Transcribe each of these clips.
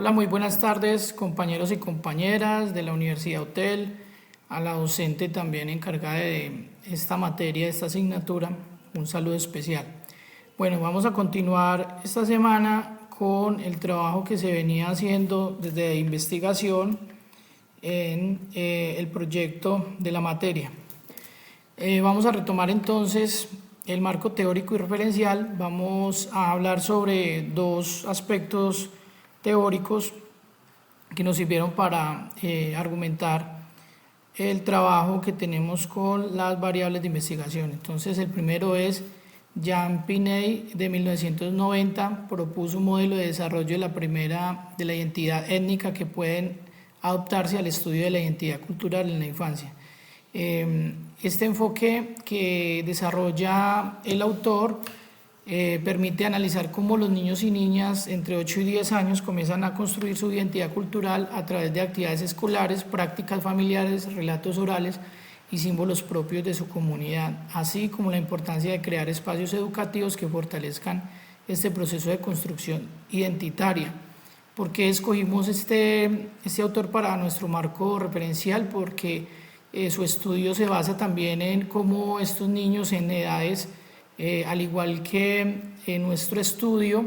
Hola, muy buenas tardes, compañeros y compañeras de la Universidad UTEL, a la docente también encargada de esta materia, de esta asignatura, un saludo especial. Bueno, vamos a continuar esta semana con el trabajo que se venía haciendo desde investigación en el proyecto de la materia. Vamos a retomar entonces el marco teórico y referencial. Vamos a hablar sobre dos aspectos teóricos que nos sirvieron para argumentar el trabajo que tenemos con las variables de investigación. Entonces, el primero es Jean Piney, de 1990, propuso un modelo de desarrollo de la identidad étnica que pueden adoptarse al estudio de la identidad cultural en la infancia. Este enfoque que desarrolla el autor permite analizar cómo los niños y niñas entre 8 y 10 años comienzan a construir su identidad cultural a través de actividades escolares, prácticas familiares, relatos orales y símbolos propios de su comunidad, así como la importancia de crear espacios educativos que fortalezcan este proceso de construcción identitaria. ¿Por qué escogimos este autor para nuestro marco referencial? Porque su estudio se basa también en cómo estos niños en edades, al igual que en nuestro estudio,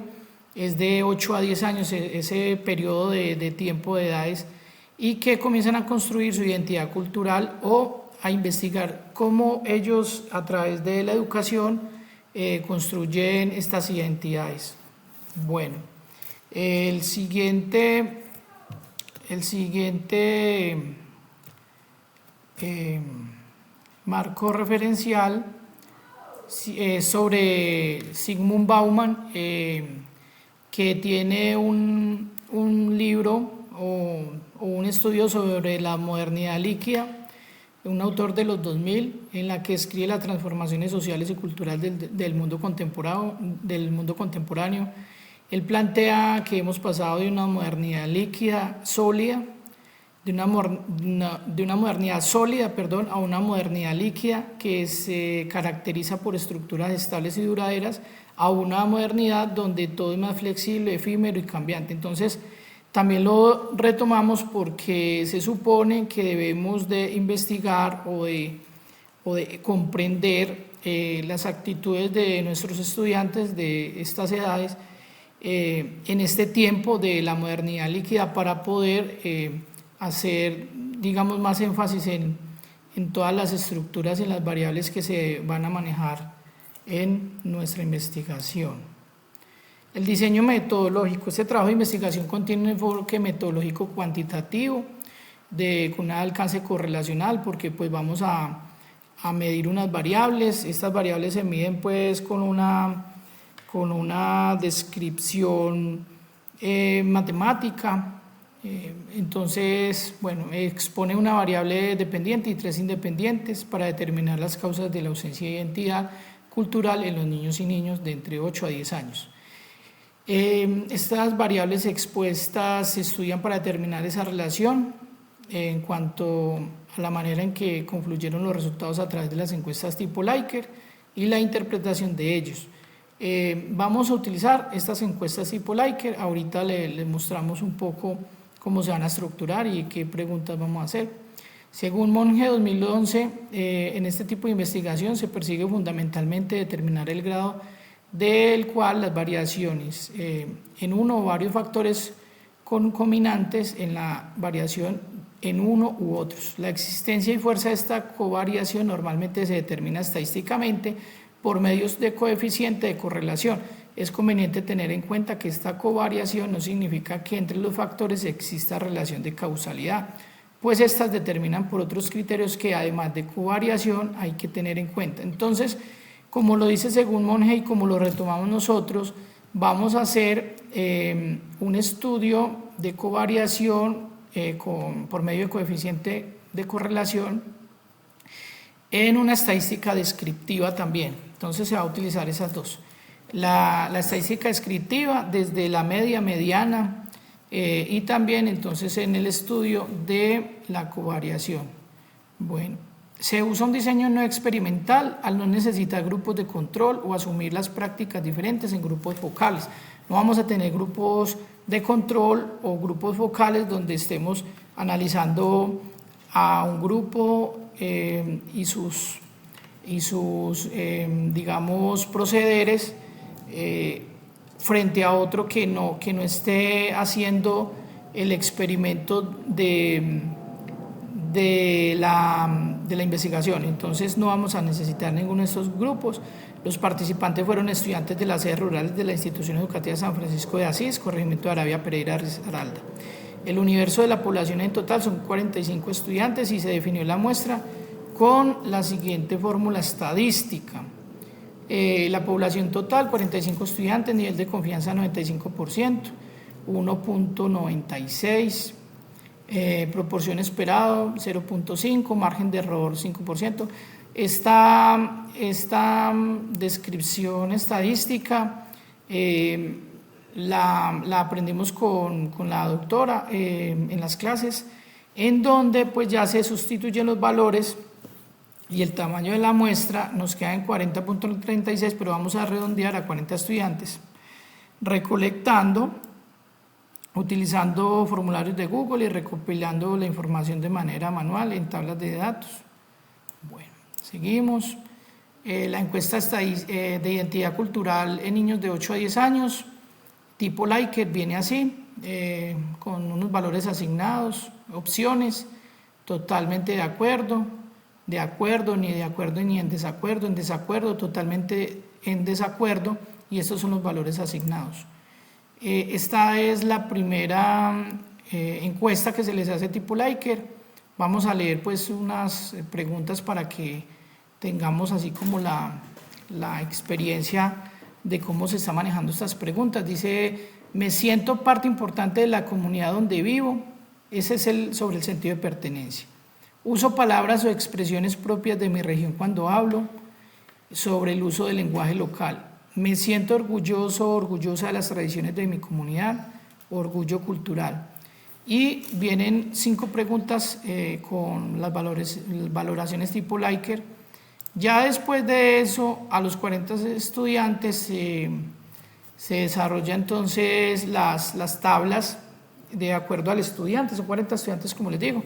es de 8 a 10 años ese periodo de tiempo de edades, y que comienzan a construir su identidad cultural o a investigar cómo ellos a través de la educación construyen estas identidades. Bueno, el siguiente marco referencial sobre Zygmunt Bauman, que tiene un libro o un estudio sobre la modernidad líquida, un autor de los 2000, en la que escribe las transformaciones sociales y culturales del mundo contemporáneo. Él plantea que hemos pasado de una modernidad líquida sólida, de una modernidad sólida, a una modernidad líquida que se caracteriza por estructuras estables y duraderas, a una modernidad donde todo es más flexible, efímero y cambiante. Entonces, también lo retomamos porque se supone que debemos de investigar o de comprender las actitudes de nuestros estudiantes de estas edades en este tiempo de la modernidad líquida, para poder hacer, digamos, más énfasis en todas las estructuras y en las variables que se van a manejar en nuestra investigación. El diseño metodológico. Este trabajo de investigación contiene un enfoque metodológico cuantitativo con un alcance correlacional, porque pues vamos a medir unas variables. Estas variables se miden pues con una descripción matemática. Entonces, bueno, expone una variable dependiente y 3 independientes para determinar las causas de la ausencia de identidad cultural en los niños y niñas de entre 8 a 10 años. Estas variables expuestas se estudian para determinar esa relación en cuanto a la manera en que confluyeron los resultados a través de las encuestas tipo Likert y la interpretación de ellos. Vamos a utilizar estas encuestas tipo Likert. Ahorita les mostramos un poco cómo se van a estructurar y qué preguntas vamos a hacer. Según Monge 2011, en este tipo de investigación se persigue fundamentalmente determinar el grado del cual las variaciones en uno o varios factores concomitantes en la variación en uno u otros. La existencia y fuerza de esta covariación normalmente se determina estadísticamente por medios de coeficiente de correlación. Es conveniente tener en cuenta que esta covariación no significa que entre los factores exista relación de causalidad, pues estas determinan por otros criterios que además de covariación hay que tener en cuenta. Entonces, como lo dice según Monge y como lo retomamos nosotros, vamos a hacer un estudio de covariación por medio de coeficiente de correlación en una estadística descriptiva también. Entonces se va a utilizar esas dos. La estadística descriptiva desde la media, mediana y también entonces en el estudio de la covariación. Bueno, se usa un diseño no experimental al no necesitar grupos de control o asumir las prácticas diferentes en grupos focales. No vamos a tener grupos de control o grupos focales donde estemos analizando a un grupo y sus digamos, procederes frente a otro que no esté haciendo el experimento de la investigación. Entonces no vamos a necesitar ninguno de estos grupos. Los participantes fueron estudiantes de las sedes rurales de la Institución Educativa San Francisco de Asís, corregimiento de Arabia Pereira Risaralda. El universo de la población en total son 45 estudiantes y se definió la muestra con la siguiente fórmula estadística. La población total, 45 estudiantes, nivel de confianza 95%, 1.96, proporción esperado 0.5, margen de error 5%. Esta descripción estadística la aprendimos con la doctora en las clases, en donde pues ya se sustituyen los valores y el tamaño de la muestra nos queda en 40.36, pero vamos a redondear a 40 estudiantes, recolectando, utilizando formularios de Google y recopilando la información de manera manual en tablas de datos. Bueno, seguimos. La encuesta de identidad cultural en niños de 8 a 10 años, tipo Likert, viene así, con unos valores asignados, opciones, totalmente de acuerdo, ni de acuerdo ni en desacuerdo, totalmente en desacuerdo, y estos son los valores asignados. Esta es la primera encuesta que se les hace tipo Likert. Vamos a leer pues unas preguntas para que tengamos así como la experiencia de cómo se está manejando estas preguntas. Dice, me siento parte importante de la comunidad donde vivo. Ese es sobre el sentido de pertenencia. Uso palabras o expresiones propias de mi región cuando hablo. Sobre el uso del lenguaje local. Me siento orgullosa de las tradiciones de mi comunidad. Orgullo cultural. Y vienen 5 preguntas con las valoraciones tipo Likert. Ya después de eso, a los 40 estudiantes se desarrollan entonces las tablas de acuerdo al estudiante, son 40 estudiantes como les digo,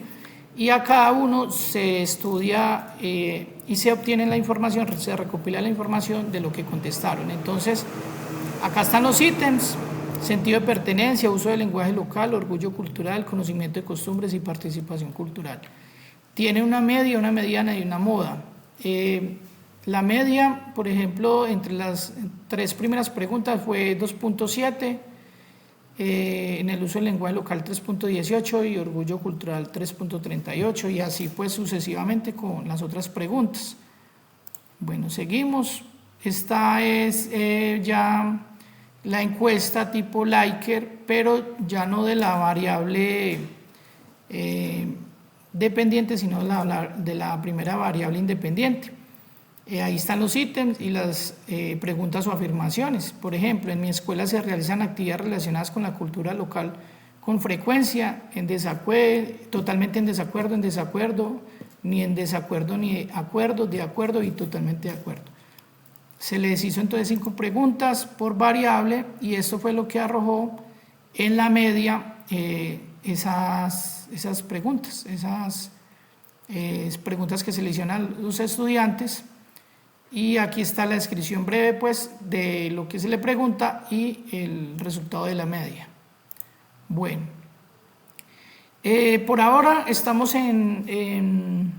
y a cada uno se estudia y se obtiene la información, se recopila la información de lo que contestaron. Entonces, acá están los ítems: sentido de pertenencia, uso del lenguaje local, orgullo cultural, conocimiento de costumbres y participación cultural. Tiene una media, una mediana y una moda. La media, por ejemplo, entre las 3 primeras preguntas fue 2.7, en el uso del lenguaje local 3.18 y orgullo cultural 3.38, y así pues sucesivamente con las otras preguntas. Bueno, seguimos. Esta es ya la encuesta tipo Likert, pero ya no de la variable dependiente, sino de la primera variable independiente. Ahí están los ítems y las preguntas o afirmaciones. Por ejemplo, en mi escuela se realizan actividades relacionadas con la cultura local con frecuencia, totalmente en desacuerdo, ni en desacuerdo ni de acuerdo y totalmente de acuerdo. Se les hizo entonces 5 preguntas por variable y esto fue lo que arrojó en la media esas preguntas, preguntas que se le hicieron a los estudiantes. Y aquí está la descripción breve pues de lo que se le pregunta y el resultado de la media. Bueno, por ahora estamos en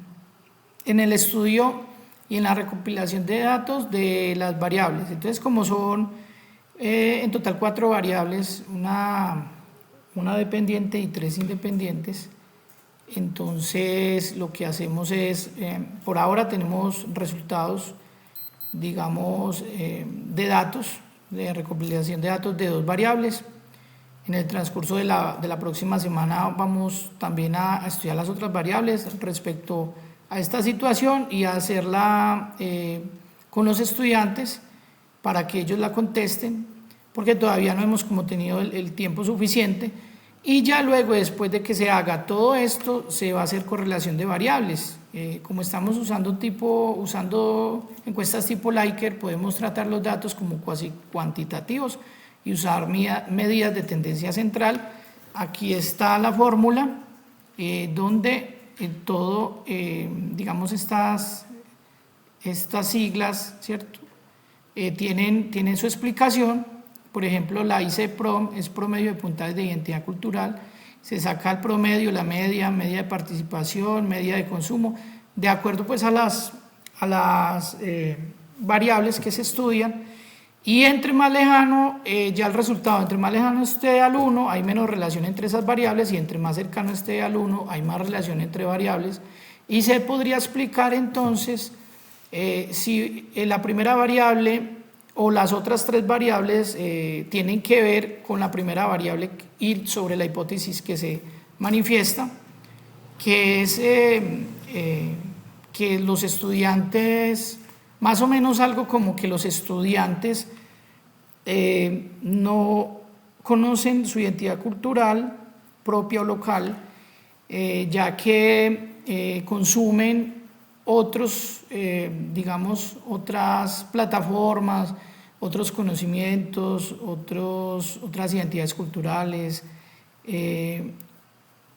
el estudio y en la recopilación de datos de las variables. Entonces, como son en total 4 variables, una dependiente y 3 independientes, entonces lo que hacemos es, por ahora tenemos resultados, digamos, de datos, de recopilación de datos de 2 variables. En el transcurso de la próxima semana vamos también a estudiar las otras variables respecto a esta situación y a hacerla con los estudiantes para que ellos la contesten, porque todavía no hemos como tenido el tiempo suficiente. Y ya luego, después de que se haga todo esto, se va a hacer correlación de variables. Como estamos usando encuestas tipo Likert, podemos tratar los datos como cuasi cuantitativos y usar medidas de tendencia central. Aquí está la fórmula donde todo, digamos, estas siglas, ¿cierto? Tienen su explicación. Por ejemplo, la ICPROM es promedio de puntajes de identidad cultural. Se saca el promedio, la media de participación, media de consumo, de acuerdo pues a las variables que se estudian. Y entre más lejano, ya el resultado, entre más lejano esté al 1, hay menos relación entre esas variables, y entre más cercano esté al 1, hay más relación entre variables. Y se podría explicar entonces si la primera variable o las otras 3 variables tienen que ver con la primera variable y sobre la hipótesis que se manifiesta, que es que los estudiantes, más o menos algo como que los estudiantes no conocen su identidad cultural propia o local, ya que consumen otros, digamos, otras plataformas, otros conocimientos, otras identidades culturales,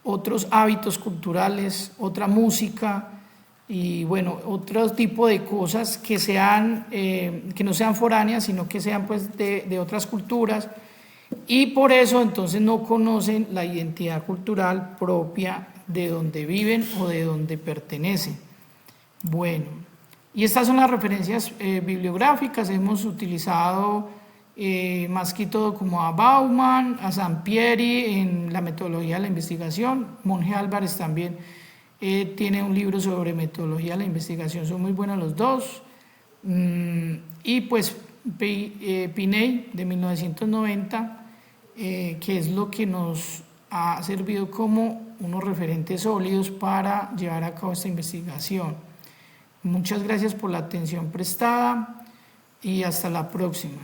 otros hábitos culturales, otra música y bueno, otro tipo de cosas que no sean foráneas, sino que sean pues de otras culturas, y por eso entonces no conocen la identidad cultural propia de donde viven o de donde pertenecen. Bueno, y estas son las referencias bibliográficas. Hemos utilizado más que todo como a Bauman, a Sampieri en la metodología de la investigación. Monge Álvarez también tiene un libro sobre metodología de la investigación, son muy buenos los dos. Y pues Piney de 1990, que es lo que nos ha servido como unos referentes sólidos para llevar a cabo esta investigación. Muchas gracias por la atención prestada y hasta la próxima.